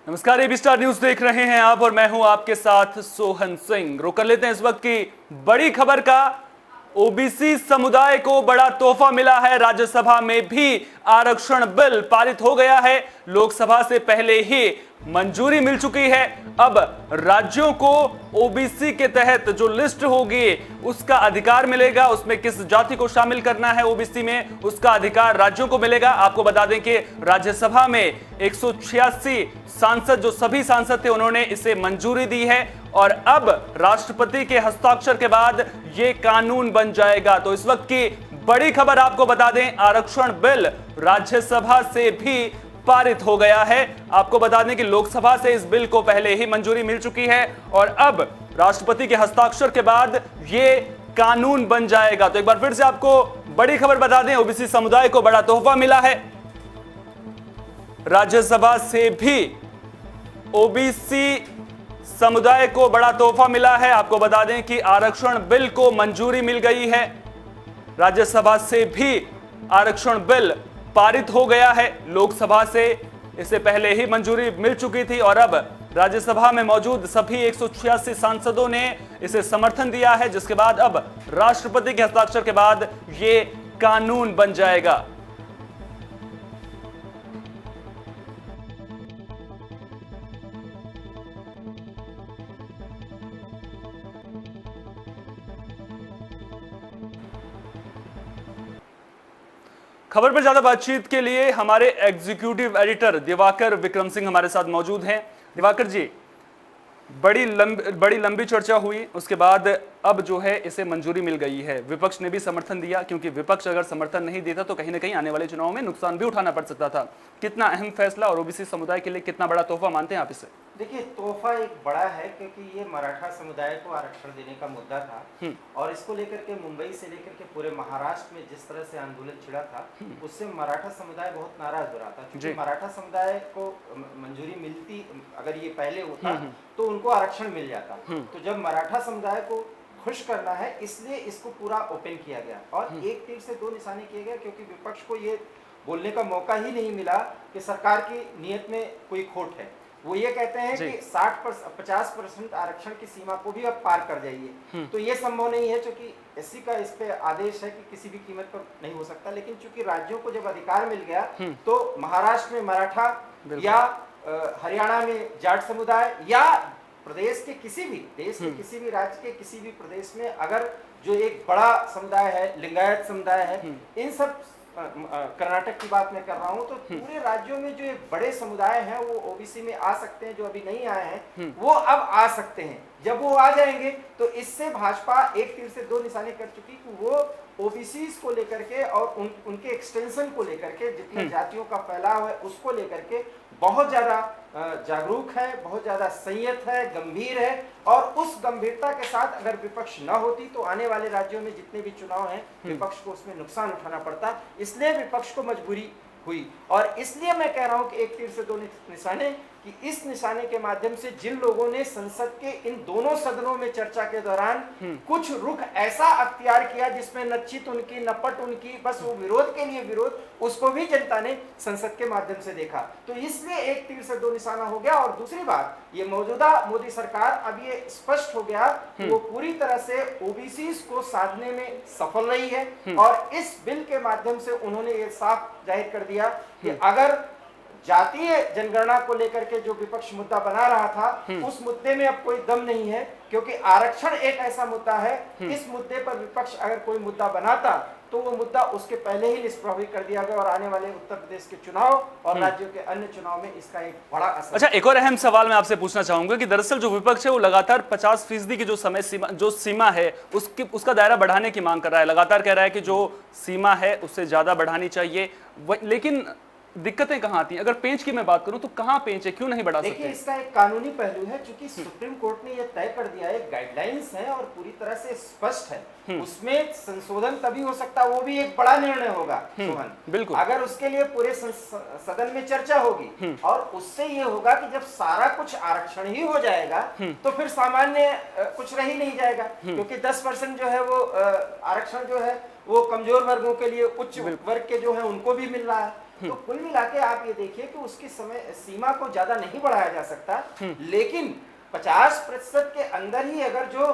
नमस्कार, AB star news देख रहे हैं आप और मैं हूं आपके साथ सोहन सिंह। रुक कर लेते हैं इस वक्त की बड़ी खबर का। ओबीसी समुदाय को बड़ा तोहफा मिला है। राज्यसभा में भी आरक्षण बिल पारित हो गया है। लोकसभा से पहले ही मंजूरी मिल चुकी है। अब राज्यों को ओबीसी के तहत जो लिस्ट होगी उसका अधिकार मिलेगा। उसमें किस जाति को शामिल करना है ओबीसी में, उसका अधिकार राज्यों को मिलेगा। आपको बता दें कि राज्यसभा में 186 सांसद, जो सभी सांसद थे, उन्होंने इसे मंजूरी दी है और अब राष्ट्रपति के हस्ताक्षर के बाद यह कानून बन जाएगा। तो इस वक्त की बड़ी खबर आपको बता दें, आरक्षण बिल राज्यसभा से भी पारित हो गया है। आपको बता दें कि लोकसभा से इस बिल को पहले ही मंजूरी मिल चुकी है और अब राष्ट्रपति के हस्ताक्षर के बाद यह कानून बन जाएगा। तो एक बार फिर से आपको बड़ी खबर बता दें, ओबीसी समुदाय को बड़ा तोहफा मिला है। राज्यसभा से भी ओबीसी समुदाय को बड़ा तोहफा मिला है। आपको बता दें कि आरक्षण बिल को मंजूरी मिल गई है। राज्यसभा से भी आरक्षण बिल पारित हो गया है। लोकसभा से इसे पहले ही मंजूरी मिल चुकी थी और अब राज्यसभा में मौजूद सभी 186 सांसदों ने इसे समर्थन दिया है, जिसके बाद अब राष्ट्रपति के हस्ताक्षर के बाद ये कानून बन जाएगा। खबर पर ज्यादा बातचीत के लिए हमारे एग्जीक्यूटिव एडिटर दिवाकर विक्रम सिंह हमारे साथ मौजूद हैं। दिवाकर जी, बड़ी लंबी चर्चा हुई, उसके बाद अब जो है इसे मंजूरी मिल गई है। विपक्ष ने भी समर्थन दिया, क्योंकि विपक्ष अगर समर्थन नहीं देता तो कहीं ना कहीं आने वाले चुनाव में नुकसान भी उठाना पड़ सकता था। कितना अहम फैसला और ओबीसी समुदाय के लिए कितना बड़ा तोहफा मानते हैं आप इसे? देखिए, तोहफा एक बड़ा है क्योंकि ये मराठा समुदाय को आरक्षण देने का मुद्दा था और इसको लेकर के मुंबई से लेकर के पूरे महाराष्ट्र में जिस तरह से आंदोलन छिड़ा था, उससे मराठा समुदाय बहुत नाराज हो रहा था। क्योंकि मराठा समुदाय को मंजूरी मिलती, अगर ये पहले होता तो उनको आरक्षण मिल जाता। तो जब मराठा समुदाय को खुश करना है, इसलिए इसको पूरा ओपन किया गया और एक तीर से दो निशाने किए गए, क्योंकि विपक्ष को ये बोलने का मौका ही नहीं मिला कि सरकार की नीयत में कोई खोट है। वो ये कहते हैं कि 50% आरक्षण की सीमा को भी अब पार कर जाइए। तो ये संभव नहीं है, क्योंकि एससी का इस पे आदेश है कि किसी भी कीमत पर नहीं हो सकता। लेकिन चूंकि राज्यों को जब अधिकार मिल गया तो महाराष्ट्र में मराठा या हरियाणा में जाट समुदाय या प्रदेश के किसी भी देश के किसी भी राज्य के किसी भी प्रदेश में अगर जो एक बड़ा समुदाय है, लिंगायत समुदाय है, इन सब कर्नाटक की बात मैं कर रहा हूं, तो पूरे राज्यों में जो बड़े समुदाय हैं वो ओबीसी में आ सकते हैं। जो अभी नहीं आए हैं वो अब आ सकते हैं। जब वो आ जाएंगे तो इससे भाजपा एक तीर से दो निशाने कर चुकी कि वो ओबीसी को लेकर के और उनके एक्सटेंशन को लेकर के, जितने जातियों का फैलाव है उसको लेकर के बहुत ज्यादा जागरूक है, बहुत ज्यादा संयत है, गंभीर है। और उस गंभीरता के साथ अगर विपक्ष न होती तो आने वाले राज्यों में जितने भी चुनाव हैं विपक्ष को उसमें नुकसान उठाना पड़ता। इसलिए विपक्ष को मजबूरी हुई और इसलिए मैं कह रहा हूं कि एक तीर से दो निशाने, कि इस निशाने के माध्यम से जिन लोगों ने संसद के इन दोनों सदनों में चर्चा के दौरान कुछ रुख ऐसा अख्तियार किया जिसमें न चित उनकी न पट उनकी, बस वो विरोध के लिए विरोध, उसको भी जनता ने संसद के माध्यम से देखा। तो इसलिए एक तीर से दो निशाना हो गया। और दूसरी बात, ये मौजूदा मोदी सरकार, अब ये स्पष्ट हो गया कि वो पूरी तरह से ओबीसी को साधने में सफल रही है और इस बिल के माध्यम से उन्होंने ये साफ जाहिर कर दिया कि अगर जातीय जनगणना को लेकर के जो विपक्ष मुद्दा बना रहा था उस मुद्दे में अब कोई दम नहीं है, क्योंकि आरक्षण एक ऐसा मुद्दा है, इस मुद्दे पर विपक्ष अगर कोई मुद्दा बनाता तो वो मुद्दा उसके पहले ही निष्प्रभावित कर दिया गया और आने वाले उत्तर प्रदेश के चुनाव और राज्यों के अन्य चुनाव में इसका एक बड़ा असर। अच्छा, एक और अहम सवाल मैं आपसे पूछना चाहूंगा कि दरअसल जो विपक्ष है वो लगातार 50% की जो सीमा है उसका दायरा बढ़ाने की मांग कर रहा है। लगातार कह रहा है कि जो सीमा है उससे ज्यादा बढ़ानी चाहिए, लेकिन दिक्कतें कहां आती हैं? अगर पेंच की मैं बात करूं तो कहां पेंच है, क्यों नहीं बढ़ा सकते? देखिए, इसका एक कानूनी पहलू है, क्योंकि सुप्रीम कोर्ट ने यह तय कर दिया है, गाइडलाइंस है और पूरी तरह से स्पष्ट है। उसमें संशोधन तभी हो सकता, वो भी एक बड़ा निर्णय होगा सोहन, बिल्कुल, अगर उसके लिए पूरे सदन में चर्चा होगी और उससे ये होगा कि जब सारा कुछ आरक्षण ही हो जाएगा तो फिर सामान्य कुछ रह ही नहीं जाएगा, क्योंकि 10% जो है वो आरक्षण जो है वो कमजोर वर्गों के लिए, उच्च वर्ग के जो है उनको भी मिल रहा है। तो कुल मिला के आप ये देखिए कि उसकी समय सीमा को ज्यादा नहीं बढ़ाया जा सकता, लेकिन 50% के अंदर ही अगर जो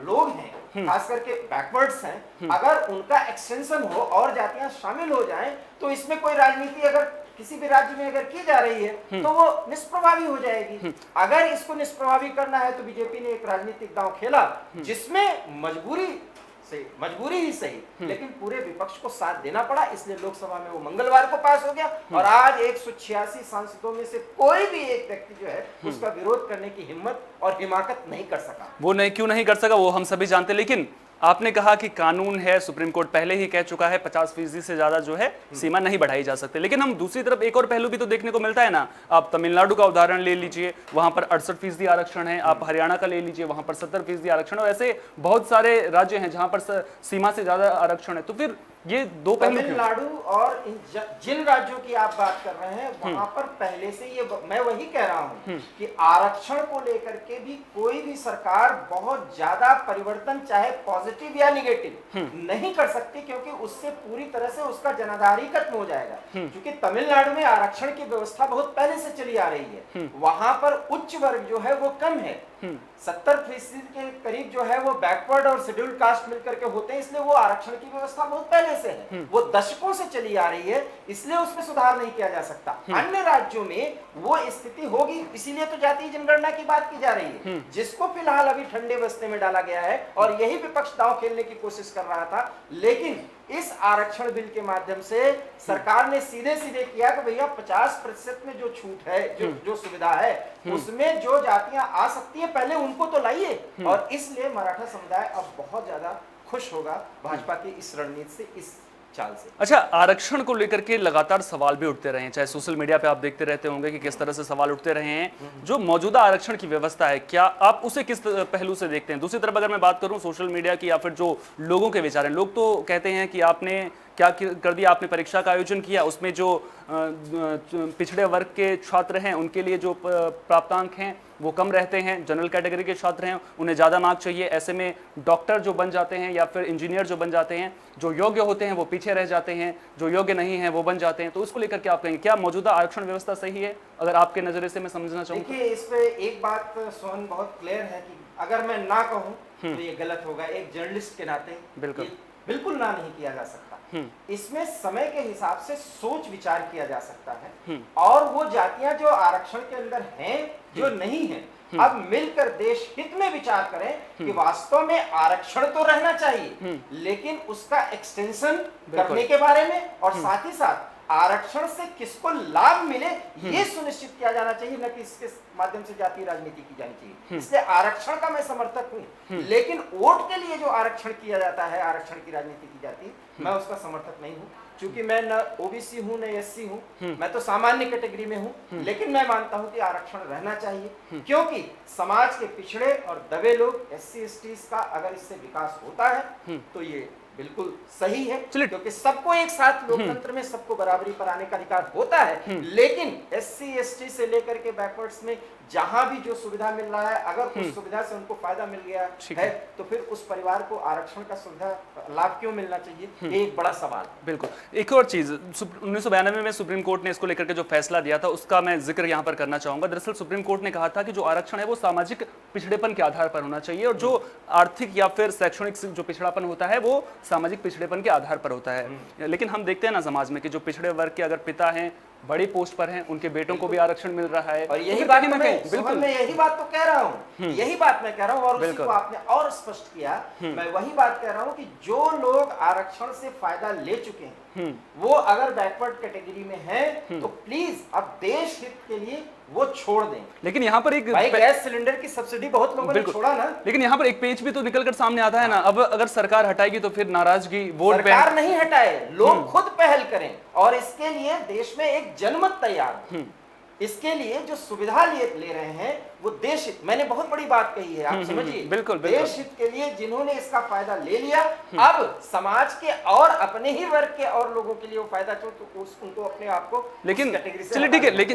लोग हैं, खास करके बैकवर्ड्स हैं, अगर उनका एक्सटेंशन हो और जातियां शामिल हो जाएं, तो इसमें कोई राजनीति अगर किसी भी राज्य में अगर की जा रही है तो वो निष्प्रभावी हो जाएगी। अगर इसको निष्प्रभावी करना है तो बीजेपी ने एक राजनीतिक दांव खेला जिसमें मजबूरी ही सही लेकिन पूरे विपक्ष को साथ देना पड़ा, इसलिए लोकसभा में वो मंगलवार को पास हो गया और आज 186 सांसदों में से कोई भी एक व्यक्ति जो है उसका विरोध करने की हिम्मत और हिमाकत नहीं कर सका। वो नहीं, क्यों नहीं कर सका वो हम सभी जानते, लेकिन आपने कहा कि कानून है, सुप्रीम कोर्ट पहले ही कह चुका है 50% से ज्यादा जो है सीमा नहीं बढ़ाई जा सकती। लेकिन हम दूसरी तरफ एक और पहलू भी तो देखने को मिलता है ना। आप तमिलनाडु का उदाहरण ले लीजिए, वहां पर 68% आरक्षण है। आप हरियाणा का ले लीजिए, वहां पर 70% आरक्षण, और ऐसे बहुत सारे राज्य हैं जहां पर सीमा से ज्यादा आरक्षण है। तो फिर ये दो पहलू, तमिलनाडु और जिन राज्यों की आप बात कर रहे हैं वहां पर पहले से ये मैं वही कह रहा हूं कि आरक्षण को लेकर के भी कोई भी सरकार बहुत ज्यादा परिवर्तन चाहे पॉजिटिव या निगेटिव नहीं कर सकती, क्योंकि उससे पूरी तरह से उसका जनाधार ही खत्म हो जाएगा। क्योंकि तमिलनाडु में आरक्षण की व्यवस्था बहुत पहले से चली आ रही है, वहां पर उच्च वर्ग जो है वो कम है, 70% के करीब जो है वो बैकवर्ड और शेड्यूल्ड कास्ट मिलकर के होते हैं, इसलिए वो आरक्षण की व्यवस्था बहुत पहले से है, वो दशकों से चली आ रही है, इसलिए उसमें सुधार नहीं किया जा सकता। अन्य राज्यों में वो स्थिति होगी, इसीलिए तो जातीय जनगणना की बात की जा रही है, जिसको फिलहाल अभी ठंडे बस्ते में डाला गया है और यही विपक्ष दांव खेलने की कोशिश कर रहा था। लेकिन इस आरक्षण बिल के माध्यम से सरकार ने सीधे सीधे किया कि भैया 50% में जो छूट है, जो सुविधा है, उसमें जो जातियां आ सकती है पहले उनको तो लाइए। और इसलिए मराठा समुदाय अब बहुत ज्यादा खुश होगा भाजपा की इस रणनीति से, इस चाल से। अच्छा, आरक्षण को लेकर के लगातार सवाल भी उठते रहे हैं, चाहे सोशल मीडिया पे आप देखते रहते होंगे कि किस तरह से सवाल उठते रहे हैं। जो मौजूदा आरक्षण की व्यवस्था है, क्या आप उसे किस पहलू से देखते हैं? दूसरी तरफ अगर मैं बात करूं सोशल मीडिया की या फिर जो लोगों के विचार हैं, लोग तो कहते हैं कि आपने क्या कर दिया, आपने परीक्षा का आयोजन किया, उसमें जो पिछड़े वर्ग के छात्र हैं उनके लिए जो प्राप्तांक हैं वो कम रहते हैं, जनरल कैटेगरी के छात्र हैं उन्हें ज़्यादा मार्क्स चाहिए। ऐसे में डॉक्टर जो बन जाते हैं या फिर इंजीनियर जो बन जाते हैं, जो योग्य होते हैं वो पीछे रह जाते हैं, जो योग्य नहीं है वो बन जाते हैं। तो उसको लेकर क्या आप कहेंगे, क्या मौजूदा आरक्षण व्यवस्था सही है? अगर आपके नज़रिए से मैं समझना चाहूँ। देखिए, इस पे एक बात सोहन बहुत क्लियर है कि अगर मैं ना कहूँ तो ये गलत होगा। एक जर्नलिस्ट के नाते बिल्कुल ना नहीं किया जा सकता। इसमें समय के हिसाब से सोच विचार किया जा सकता है और वो जातियां जो आरक्षण के अंदर हैं, जो नहीं है, अब मिलकर देश हित में विचार करें कि वास्तव में आरक्षण तो रहना चाहिए, लेकिन उसका एक्सटेंशन करने के बारे में और साथ ही साथ आरक्षण से किसको लाभ मिले ये सुनिश्चित किया जाना चाहिए, न कि इसके माध्यम से जातीय राजनीति की जानी चाहिए। इसलिए आरक्षण का मैं समर्थक हूं, लेकिन वोट के लिए जो आरक्षण किया जाता है, आरक्षण की राजनीति की जाती है, मैं उसका समर्थक नहीं हूं। क्योंकि मैं न ओबीसी हूं न एससी हूं, मैं तो सामान्य कैटेगरी में हूं, लेकिन मैं मानता हूं कि आरक्षण रहना चाहिए, क्योंकि समाज के पिछड़े और दबे लोग, एससी एसटी का अगर इससे विकास होता है तो ये बिल्कुल सही है, क्योंकि सबको एक साथ लोकतंत्र में सबको बराबरी पर आने का अधिकार होता है। लेकिन एससी एसटी से लेकर के बैकवर्ड्स में जहां भी जो सुविधा मिल रहा है, अगर उस सुविधा से उनको फायदा मिल गया है तो फिर उस परिवार को आरक्षण का सुविधा लाभ क्यों मिलना चाहिए, ये एक बड़ा सवाल। बिल्कुल। एक और चीज, 1992 में सुप्रीम कोर्ट ने इसको लेकर के जो फैसला दिया था उसका मैं जिक्र यहाँ पर करना चाहूंगा। दरअसल सुप्रीम कोर्ट ने कहा था कि जो आरक्षण है वो सामाजिक पिछड़ेपन के आधार पर होना चाहिए, और जो आर्थिक या फिर शैक्षणिक जो पिछड़ापन होता है वो सामाजिक पिछड़ेपन के आधार पर होता है। लेकिन हम देखते हैं ना समाज में कि जो पिछड़े वर्ग के अगर पिता हैं, बड़ी पोस्ट पर हैं, उनके बेटों को भी आरक्षण मिल रहा है। और यही बात मैं यही बात तो कह रहा हूँ, यही बात मैं कह रहा हूँ, और उसी को आपने और स्पष्ट किया। मैं वही बात कह रहा हूँ कि जो लोग आरक्षण से फायदा ले चुके हैं वो अगर बैकवर्ड कैटेगरी में हैं तो प्लीज अब देश हित के लिए वो छोड़ दें। लेकिन यहाँ पर एक गैस सिलेंडर की सब्सिडी बहुत लोगों ने छोड़ा ना, लेकिन यहाँ पर एक पेज भी तो निकलकर सामने आता है ना। अब अगर सरकार हटाएगी तो फिर नाराजगी, वोट सरकार नहीं हटाए, लोग खुद पहल करें और इसके लिए देश में एक जनमत तैयार हो। इसके लिए जो सुविधा ले रहे हैं वो देश हित, मैंने बहुत बड़ी बात कही है, आप समझिए, बिल्कुल देश हित के लिए जिन्होंने इसका फायदा ले लिया, अब समाज के और अपने ही वर्ग के और लोगों के लिए वो फायदा तो उनको अपने आप को लेकिन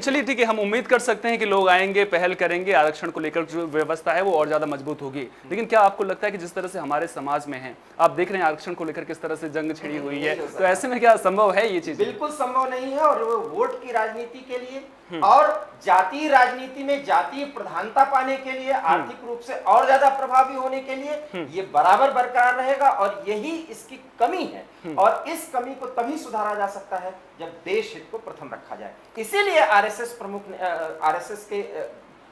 चलिए ठीक है, हम उम्मीद कर सकते हैं कि लोग आएंगे, पहल करेंगे, आरक्षण को लेकर जो व्यवस्था है वो और ज्यादा मजबूत होगी। लेकिन क्या आपको लगता है कि जिस तरह से हमारे समाज में है, आप देख रहे हैं आरक्षण को लेकर किस तरह से जंग छिड़ी हुई है, तो ऐसे में क्या संभव है ये चीज? बिल्कुल संभव नहीं है। और वोट की राजनीति के लिए और जातीय राजनीति में जातीय प्रधानता पाने के लिए, आर्थिक रूप से और ज्यादा प्रभावी होने के लिए ये बराबर बरकरार रहेगा, और यही इसकी कमी है। और इस कमी को तभी सुधारा जा सकता है जब देश हित को प्रथम रखा जाए। इसीलिए आरएसएस प्रमुख, आरएसएस के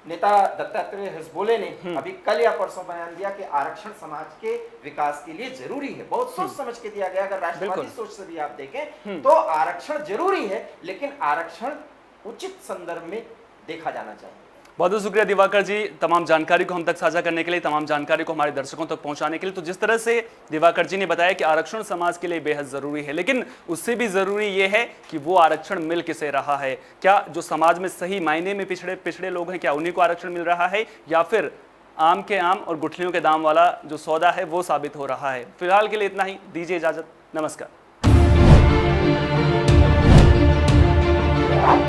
नेता दत्तात्रेय हसबोले ने अभी कल या परसों बयान दिया कि आरक्षण समाज के विकास के लिए जरूरी है। बहुत सोच समझ के दिया गया। अगर राष्ट्रवादी सोच से भी आप देखें तो आरक्षण जरूरी है, लेकिन आरक्षण उचित संदर्भ में देखा जाना चाहिए। बहुत बहुत शुक्रिया दिवाकर जी, तमाम जानकारी को हम तक साझा करने के लिए, तमाम जानकारी को हमारे दर्शकों तक पहुंचाने के लिए। तो जिस तरह से दिवाकर जी ने बताया कि आरक्षण समाज के लिए बेहद जरूरी है, लेकिन उससे भी जरूरी ये है कि वो आरक्षण मिल किसे रहा है। क्या जो समाज में सही मायने में पिछड़े लोग हैं, क्या उन्हीं को आरक्षण मिल रहा है, या फिर आम के आम और गुठलियों के दाम वाला जो सौदा है वो साबित हो रहा है? फिलहाल के लिए इतना ही, दीजिए इजाजत, नमस्कार।